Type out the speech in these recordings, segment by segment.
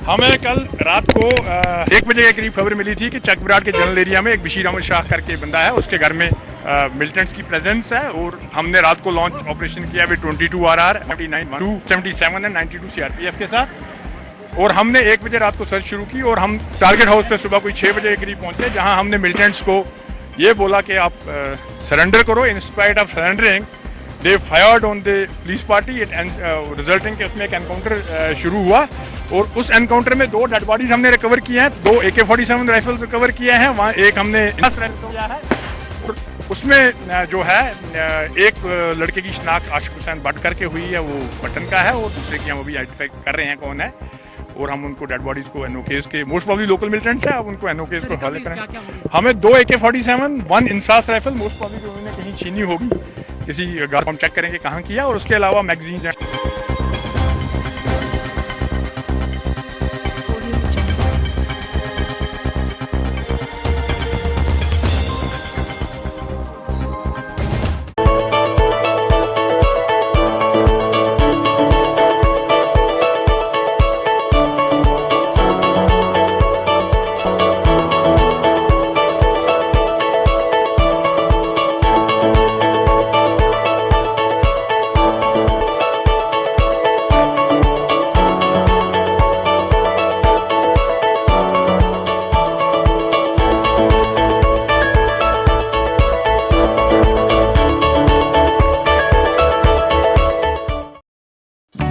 हमें कल रात को 1 बजे के करीब खबर मिली थी कि चक विराट के जनरल एरिया में एक बशीर अहमद शाह करके बंदा है, उसके घर में मिलिटेंट्स की प्रेजेंस है और हमने रात को लॉन्च ऑपरेशन किया विद 22 RR 79 277 एंड 92 CRPF के साथ। और हमने 1 बजे रात को सर्च शुरू की और हम टारगेट हाउस पे सुबह कोई 6 बजे के करीब पहुंचे, जहां हमने मिलिटेंट्स को ये बोला कि आप सरेंडर करो। In spite of surrendering they fired on the police party, resulting के उसमें एक एनकाउंटर शुरू हुआ और उस एनकाउंटर में 2 डेड बॉडीज हमने रिकवर किए हैं, 2 AK-47 राइफल्स रिकवर किए हैं, वहाँ एक हमने किया है और उसमें जो है एक लड़के की शिनाख्त आशिक हुसैन बट करके हुई है, वो पटन का है, और दूसरे की हम अभी आइडेंटिफाई कर रहे हैं कौन है, और हम उनको डेड बॉडीज को एनओकेस के मोस्ट प्रॉब्ली लोकल मिलिटेंट्स है, अब उनको एनओकेस को हवाले करें। हमें 2 AK-47, 1 INSAS rifle most probably जो उन्होंने कहीं छीनी होगी, किसी गार्ड को हम चेक करेंगे कहाँ किया, और उसके अलावा मैगजीन्स हैं।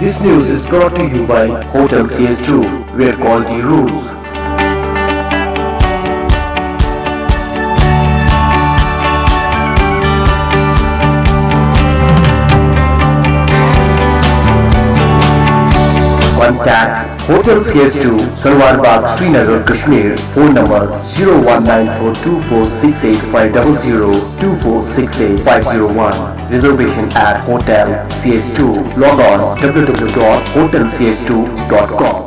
This news is brought to you by Hotel CS2, where quality rules. Contact Hotel CS2, Salwar Bagh, Srinagar, Kashmir. Phone number 01942468500 2468 Reservation at Hotel CS2. Log on www.hotelcs2.com.